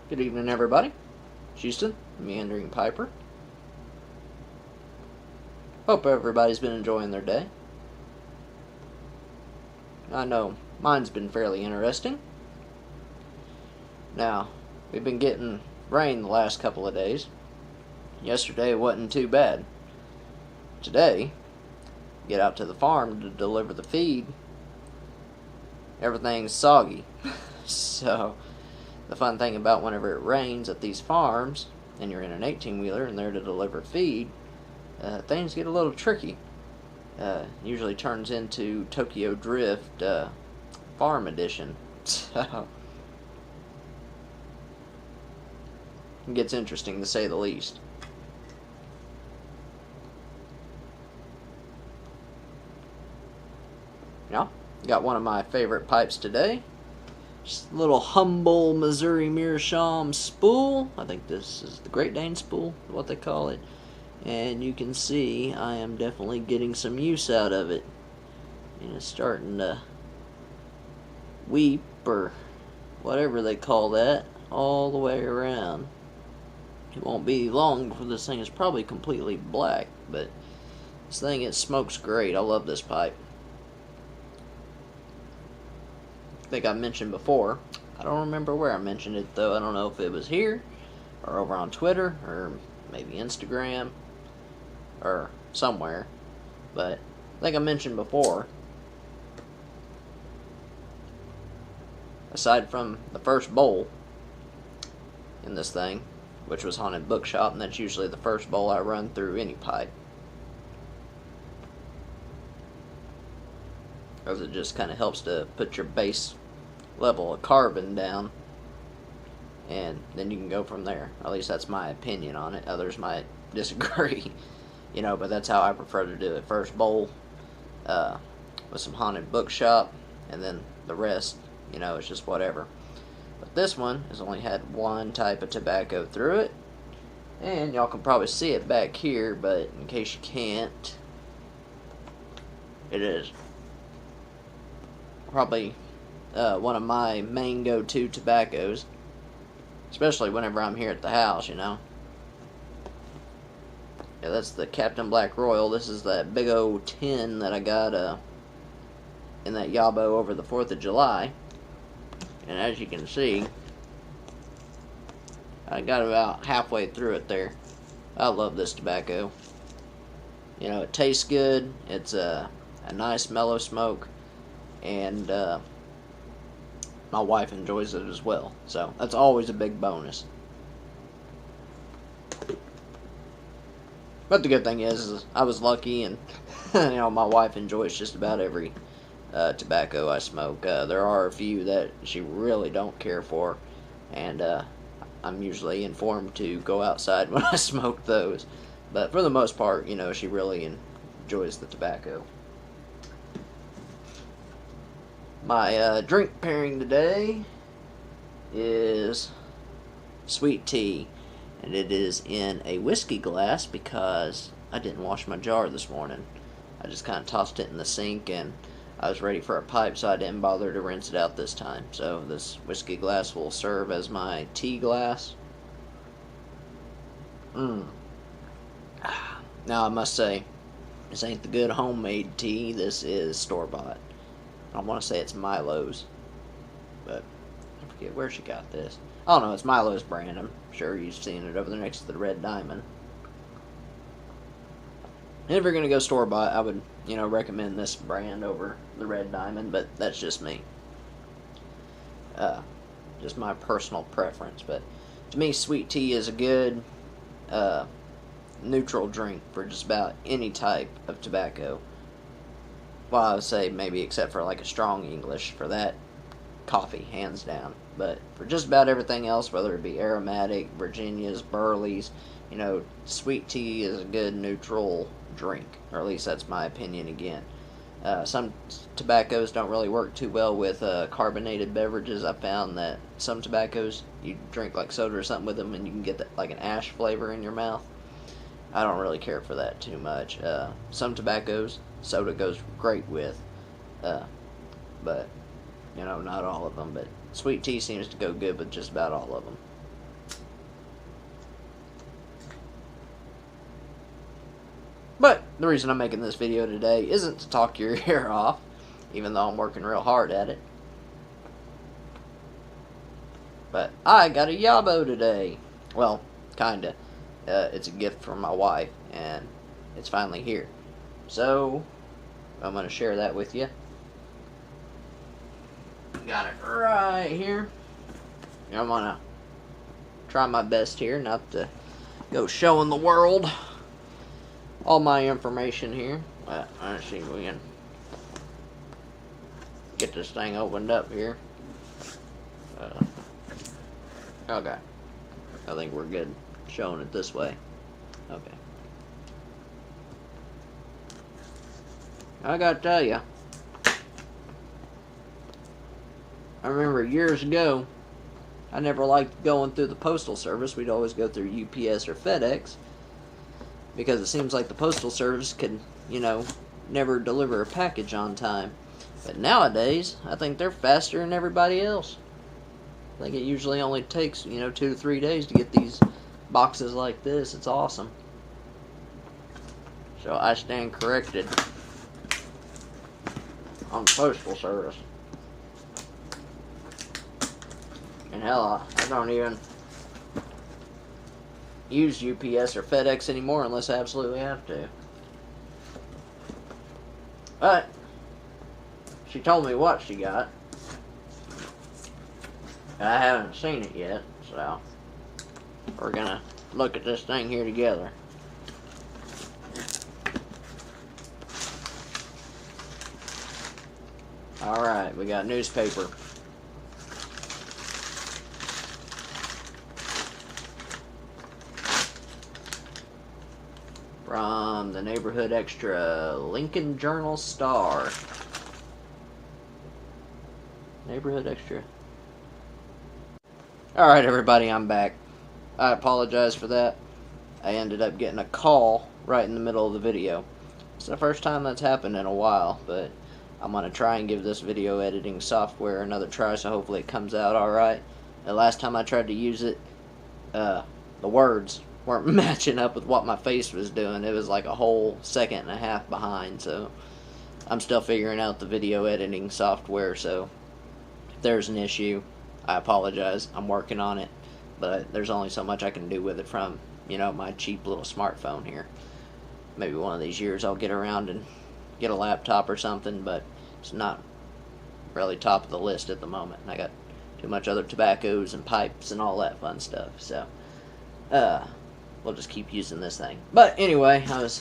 Good evening, everybody. Houston, Meandering Piper. Hope everybody's been enjoying their day. I know mine's been fairly interesting. Now, we've been getting rain the last couple of days. Yesterday it wasn't too bad. Today, get out to the farm to deliver the feed. Everything's soggy. So, the fun thing about whenever it rains at these farms, and you're in an 18-wheeler and there to deliver feed, things get a little tricky. Usually turns into Tokyo Drift Farm Edition. So, it gets interesting to say the least. Yeah, got one of my favorite pipes today. Just a little humble Missouri Meerschaum spool. I think this is the Great Dane spool, what they call it. And you can see I am definitely getting some use out of it. And it's starting to weep, or whatever they call that, all the way around. It won't be long before this thing is probably completely black, but this thing, it smokes great. I love this pipe. I think I mentioned before. I don't remember where I mentioned it, though. I don't know if it was here, or over on Twitter, or maybe Instagram, or somewhere. But I think I mentioned before, aside from the first bowl in this thing, which was Haunted Bookshop, and that's usually the first bowl I run through any pipe, because it just kind of helps to put your base level of carbon down, and then you can go from there. At least that's my opinion on it. Others might disagree, but that's how I prefer to do it. First bowl with some Haunted Bookshop, and then the rest, it's just whatever. But this one has only had one type of tobacco through it, and y'all can probably see it back here, but in case you can't, it is probably one of my main go-to tobaccos, especially whenever I'm here at the house, Yeah, that's the Captain Black Royal. This is that big old tin that I got in that Yabo over the 4th of July. And as you can see, I got about halfway through it there. I love this tobacco. It tastes good. It's a nice mellow smoke. And my wife enjoys it as well. So that's always a big bonus. But the good thing is I was lucky, and my wife enjoys just about every tobacco I smoke. There are a few that she really don't care for, and I'm usually informed to go outside when I smoke those. But for the most part, she really enjoys the tobacco. My drink pairing today is sweet tea, and it is in a whiskey glass because I didn't wash my jar this morning. I just kind of tossed it in the sink, and I was ready for a pipe, so I didn't bother to rinse it out this time. So this whiskey glass will serve as my tea glass. Now I must say, this ain't the good homemade tea. This is store-bought. I want to say it's Milo's, but I forget where she got this. Oh no, it's Milo's brand. I'm sure you've seen it over there next to the Red Diamond. And if you're going to go store-bought, I would, recommend this brand over the Red Diamond, but that's just me. Just my personal preference. But to me, sweet tea is a good neutral drink for just about any type of tobacco. Well, I would say maybe except for like a strong English. For that, coffee, hands down. But for just about everything else, whether it be aromatic, Virginias, Burleys, sweet tea is a good neutral drink. Or at least that's my opinion again. Some tobaccos don't really work too well with carbonated beverages. I found that some tobaccos, you drink like soda or something with them, and you can get like an ash flavor in your mouth. I don't really care for that too much. Some tobaccos, soda goes great with, but not all of them. But sweet tea seems to go good with just about all of them. the reason I'm making this video today isn't to talk your ear off, even though I'm working real hard at it. But I got a Yabo today. Well, kinda. It's a gift from my wife, and it's finally here. So, I'm going to share that with you. Got it right here. I'm going to try my best here not to go showing the world all my information here. But let's see if we can get this thing opened up here. Okay. I think we're good showing it this way. Okay. I gotta tell you, I remember years ago, I never liked going through the postal service. We'd always go through UPS or FedEx, because it seems like the postal service could, you know, never deliver a package on time. But nowadays, I think they're faster than everybody else. I think it usually only takes, 2 to 3 days to get these boxes like this. It's awesome. So I stand corrected on the postal service. And hell, I don't even use UPS or FedEx anymore unless I absolutely have to. But she told me what she got. I haven't seen it yet, so we're gonna look at this thing here together. Alright, we got newspaper. From the Neighborhood Extra, Lincoln Journal-Star. Neighborhood Extra. Alright everybody, I'm back. I apologize for that. I ended up getting a call right in the middle of the video. It's the first time that's happened in a while, but I'm going to try and give this video editing software another try, so hopefully it comes out alright. The last time I tried to use it, the words weren't matching up with what my face was doing. It was like a whole second and a half behind, so I'm still figuring out the video editing software, so if there's an issue, I apologize. I'm working on it, but there's only so much I can do with it from, my cheap little smartphone here. Maybe one of these years I'll get around and get a laptop or something, but it's not really top of the list at the moment. I got too much other tobaccos and pipes and all that fun stuff, so we'll just keep using this thing. But anyway, I was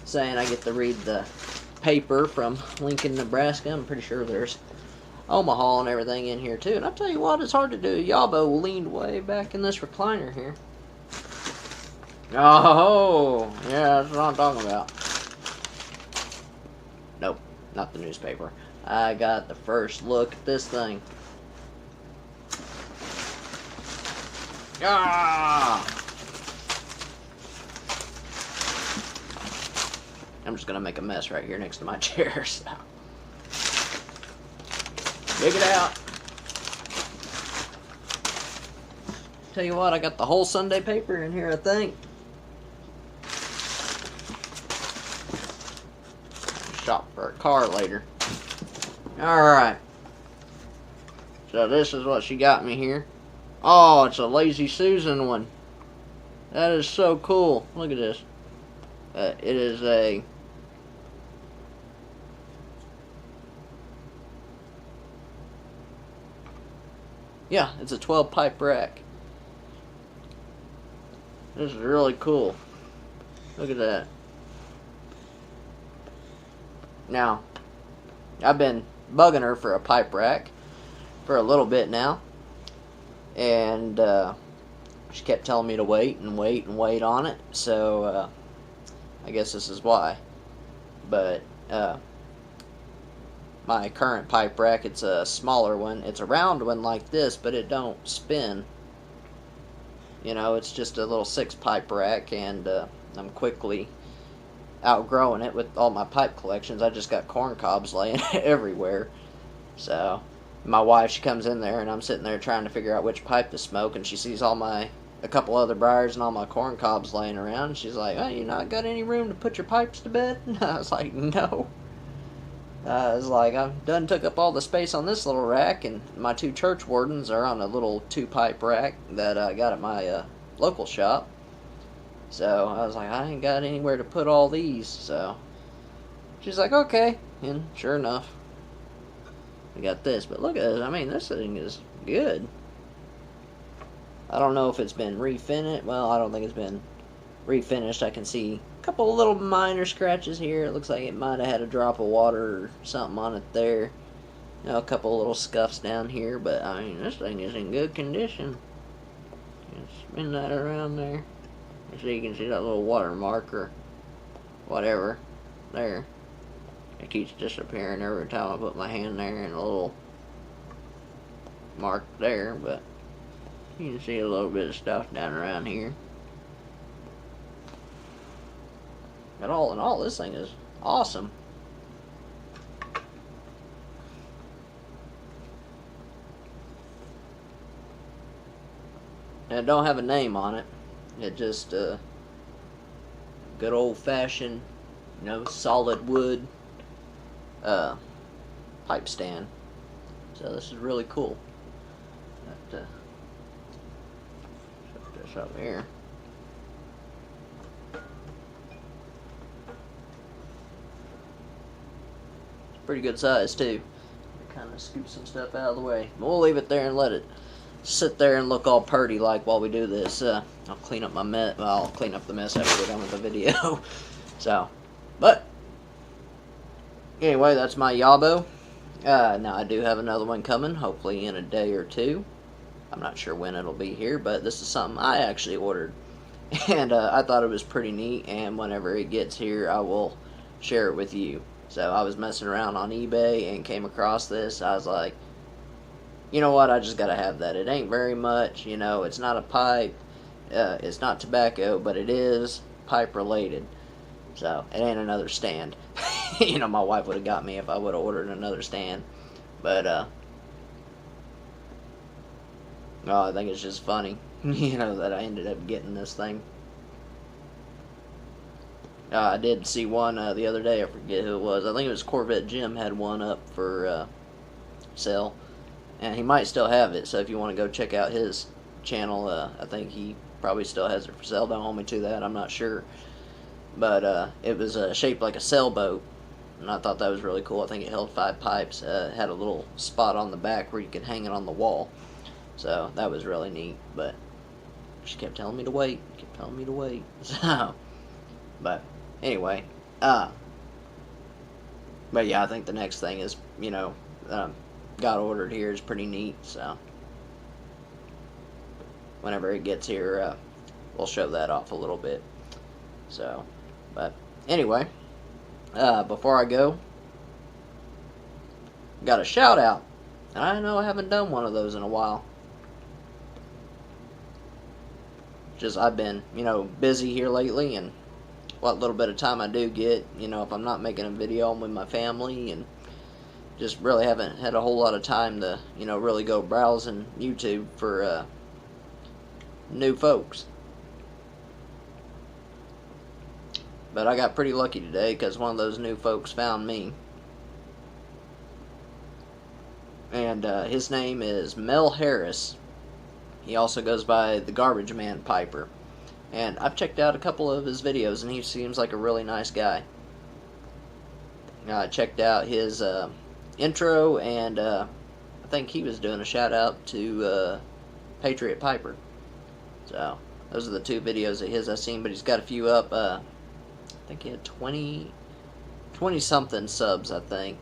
saying I get to read the paper from Lincoln, Nebraska. I'm pretty sure there's Omaha and everything in here too. And I'll tell you what, it's hard to do. Yabo leaned way back in this recliner here. Oh, yeah, that's what I'm talking about. Nope, not the newspaper. I got the first look at this thing. Ah! I'm just gonna make a mess right here next to my chair, so dig it out. Tell you what, I got the whole Sunday paper in here, I think. Shop for a car later. Alright. So this is what she got me here. Oh, it's a Lazy Susan one. That is so cool. Look at this. It is a... Yeah, it's a 12 pipe rack. This is really cool. Look at that. Now, I've been bugging her for a pipe rack for a little bit now. And she kept telling me to wait and wait and wait on it. So, I guess this is why. But, my current pipe rack, it's a smaller one. It's a round one like this, but it don't spin. It's just a little 6-pipe rack, and I'm quickly outgrowing it with all my pipe collections. I just got corn cobs laying everywhere. So, my wife, she comes in there, and I'm sitting there trying to figure out which pipe to smoke, and she sees all my a couple other briars and all my corn cobs laying around. She's like, "Oh, you not got any room to put your pipes to bed?" And I was like, "No." I was like, I've done took up all the space on this little rack, and my two church wardens are on a little 2-pipe rack that I got at my local shop. So I was like, I ain't got anywhere to put all these. So she's like, okay. And sure enough, we got this. But look at this. I mean, this thing is good. I don't know if it's been refinished. Well, I don't think it's been refinished. I can see a couple of little minor scratches here. It looks like it might have had a drop of water or something on it there. You know, a couple of little scuffs down here. But, I mean, this thing is in good condition. Just spin that around there. So you can see that little watermark or whatever there. It keeps disappearing every time I put my hand there, and a little mark there, but you can see a little bit of stuff down around here. But all in all, this thing is awesome. And it don't have a name on it. It just good old-fashioned, you know, solid wood pipe stand. So this is really cool. Set this up here. It's pretty good size too. Kind of scoop some stuff out of the way. We'll leave it there and let it sit there and look all purty like while we do this. I'll clean up my mess. Well, I'll clean up the mess after we're done with the video. So, but anyway, that's my Yabo. Now I do have another one coming, hopefully in a day or two. I'm not sure when it'll be here, but this is something I actually ordered, and I thought it was pretty neat. And whenever it gets here, I will share it with you. So I was messing around on eBay and came across this. I was like, you know what, I just gotta have that. It ain't very much, you know, it's not a pipe, it's not tobacco, but it is pipe related. So, it ain't another stand. You know, my wife would have got me if I would have ordered another stand. But, I think it's just funny, you know, that I ended up getting this thing. I did see one the other day, I forget who it was. I think it was Corvette Jim had one up for sale. And he might still have it, so if you want to go check out his channel, I think he probably still has it for sale. Don't hold me to that, I'm not sure. But it was shaped like a sailboat, and I thought that was really cool. I think it held 5 pipes. It had a little spot on the back where you could hang it on the wall. So that was really neat, but she kept telling me to wait. So, but anyway, but yeah, I think the next thing is, you know, got ordered here is pretty neat. So whenever it gets here, we'll show that off a little bit. So, but anyway, before I go, got a shout out. I know I haven't done one of those in a while. Just I've been, you know, busy here lately, and what little bit of time I do get, you know, if I'm not making a video, I'm with my family, and just really haven't had a whole lot of time to, you know, really go browsing YouTube for new folks. But I got pretty lucky today because one of those new folks found me. And his name is Mel Harris. He also goes by the Garbage Man Piper. And I've checked out a couple of his videos, and he seems like a really nice guy. I checked out his intro, and I think he was doing a shout out to Patriot Piper. So those are the 2 videos of his I've seen, but he's got a few up. I think he had 20 something subs, I think,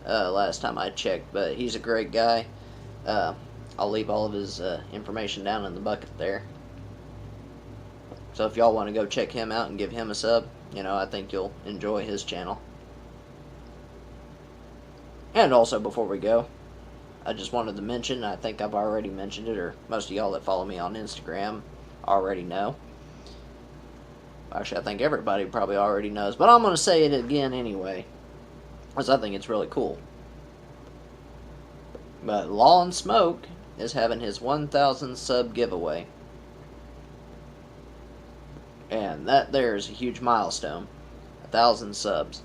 last time I checked. But he's a great guy. I'll leave all of his information down in the bucket there. So if y'all want to go check him out and give him a sub, you know, I think you'll enjoy his channel. And also, before we go, I just wanted to mention, I think I've already mentioned it, or most of y'all that follow me on Instagram already know. Actually, I think everybody probably already knows, but I'm going to say it again anyway, because I think it's really cool. But Law and Smoke is having his 1,000 sub giveaway. And that there is a huge milestone. 1,000 subs.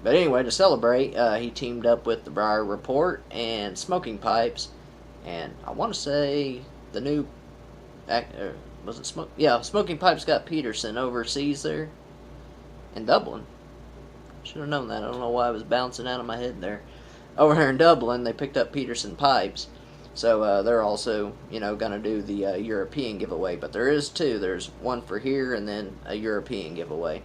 But anyway, to celebrate, he teamed up with the Briar Report and Smoking Pipes. And I want to say the new... was it Smoke? Yeah, Smoking Pipes got Peterson overseas there. In Dublin. Should have known that. I don't know why it was bouncing out of my head there. Over here in Dublin, they picked up Peterson Pipes. So they're also, going to do the European giveaway. But there is two. There's one for here and then a European giveaway.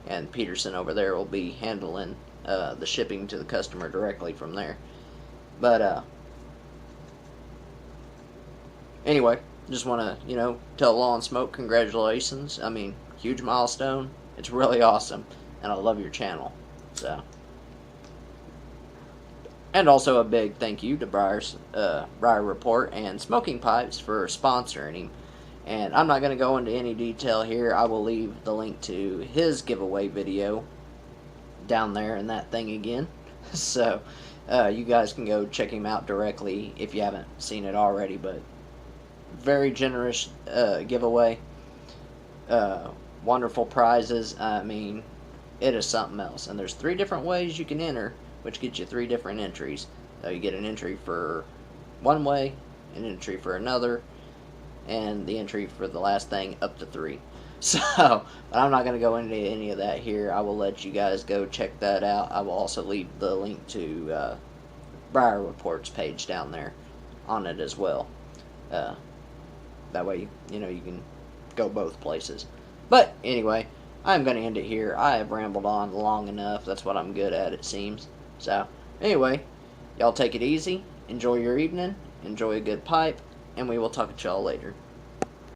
And Peterson over there will be handling the shipping to the customer directly from there. But anyway, just want to, tell Law and Smoke congratulations. I mean, huge milestone. It's really awesome. And I love your channel. So... And also a big thank you to Briar Report and Smoking Pipes for sponsoring him. And I'm not going to go into any detail here. I will leave the link to his giveaway video down there in that thing again. So you guys can go check him out directly if you haven't seen it already. But very generous giveaway. Wonderful prizes. I mean, it is something else. And there's 3 different ways you can enter, which gets you 3 different entries. You get an entry for one way, an entry for another, and the entry for the last thing up to 3. So, but I'm not going to go into any of that here. I will let you guys go check that out. I will also leave the link to Briar Report's page down there on it as well. That way, you can go both places. But anyway, I'm going to end it here. I have rambled on long enough. That's what I'm good at, it seems. So, anyway, y'all take it easy, enjoy your evening, enjoy a good pipe, and we will talk to y'all later.